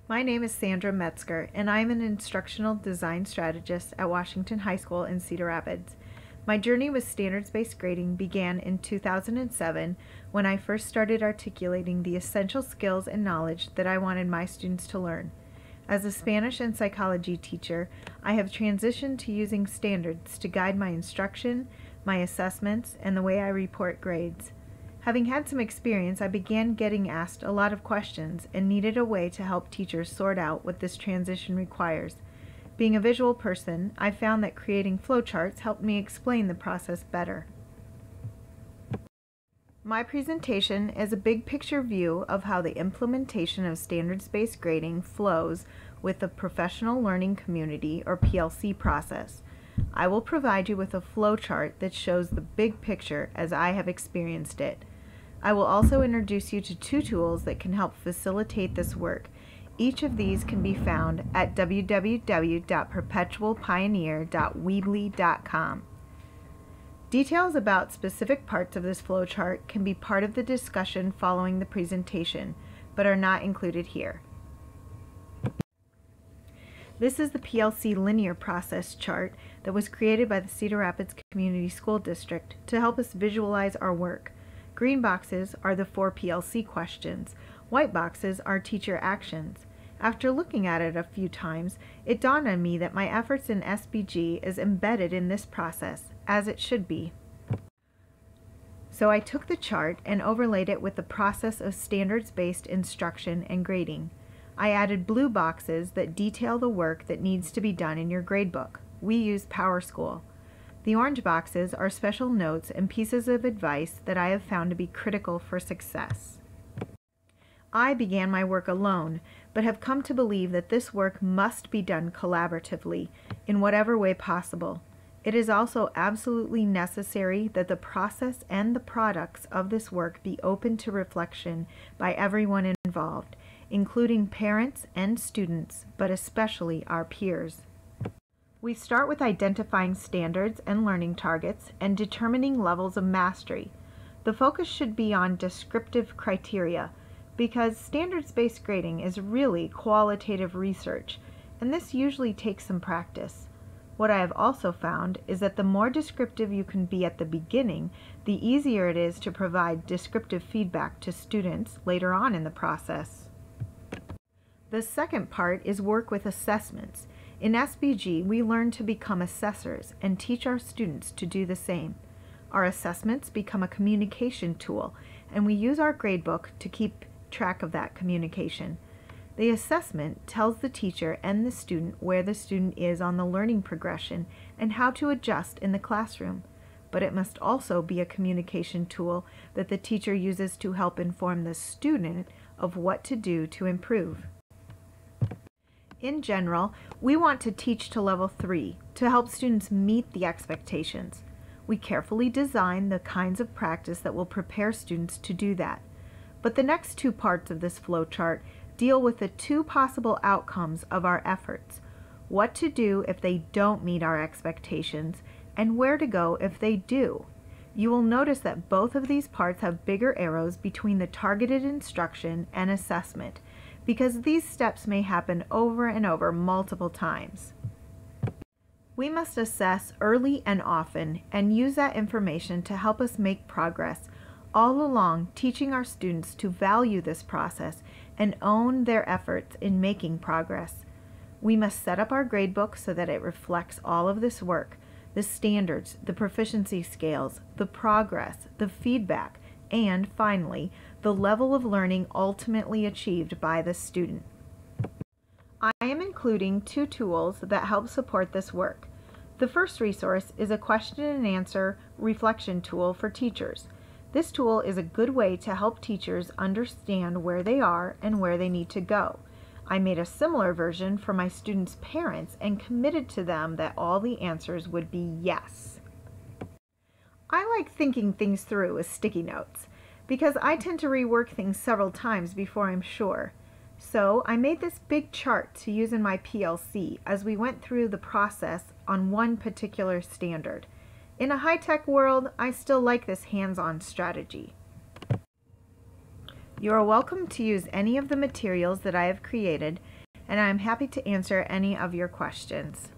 My name is Sandra Metzger, and I'm an instructional design strategist at Washington High School in Cedar Rapids. My journey with standards-based grading began in 2007 when I first started articulating the essential skills and knowledge that I wanted my students to learn. As a Spanish and psychology teacher, I have transitioned to using standards to guide my instruction, my assessments, and the way I report grades. Having had some experience, I began getting asked a lot of questions and needed a way to help teachers sort out what this transition requires. Being a visual person, I found that creating flowcharts helped me explain the process better. My presentation is a big picture view of how the implementation of standards-based grading flows with the professional learning community, or PLC, process. I will provide you with a flowchart that shows the big picture as I have experienced it. I will also introduce you to two tools that can help facilitate this work. Each of these can be found at www.perpetualpioneer.weebly.com. Details about specific parts of this flowchart can be part of the discussion following the presentation, but are not included here. This is the PLC linear process chart that was created by the Cedar Rapids Community School District to help us visualize our work. Green boxes are the 4 PLC questions. White boxes are teacher actions. After looking at it a few times, it dawned on me that my efforts in SBG is embedded in this process, as it should be. So I took the chart and overlaid it with the process of standards-based instruction and grading. I added blue boxes that detail the work that needs to be done in your gradebook. We use PowerSchool. The orange boxes are special notes and pieces of advice that I have found to be critical for success. I began my work alone, but have come to believe that this work must be done collaboratively, in whatever way possible. It is also absolutely necessary that the process and the products of this work be open to reflection by everyone involved, including parents and students, but especially our peers. We start with identifying standards and learning targets and determining levels of mastery. The focus should be on descriptive criteria, because standards-based grading is really qualitative research, and this usually takes some practice. What I have also found is that the more descriptive you can be at the beginning, the easier it is to provide descriptive feedback to students later on in the process. The second part is work with assessments. In SBG, we learn to become assessors and teach our students to do the same. Our assessments become a communication tool, and we use our gradebook to keep track of that communication. The assessment tells the teacher and the student where the student is on the learning progression and how to adjust in the classroom. But it must also be a communication tool that the teacher uses to help inform the student of what to do to improve. In general, we want to teach to level 3 to help students meet the expectations. We carefully design the kinds of practice that will prepare students to do that. But the next two parts of this flowchart deal with the two possible outcomes of our efforts: what to do if they don't meet our expectations, and where to go if they do. You will notice that both of these parts have bigger arrows between the targeted instruction and assessment, because these steps may happen over and over multiple times. We must assess early and often and use that information to help us make progress, all along teaching our students to value this process and own their efforts in making progress. We must set up our gradebook so that it reflects all of this work: the standards, the proficiency scales, the progress, the feedback, and finally, the level of learning ultimately achieved by the student. I am including two tools that help support this work. The first resource is a question and answer reflection tool for teachers. This tool is a good way to help teachers understand where they are and where they need to go. I made a similar version for my students' parents and committed to them that all the answers would be yes. I like thinking things through with sticky notes, because I tend to rework things several times before I'm sure. So I made this big chart to use in my PLC as we went through the process on one particular standard. In a high-tech world, I still like this hands-on strategy. You are welcome to use any of the materials that I have created, and I am happy to answer any of your questions.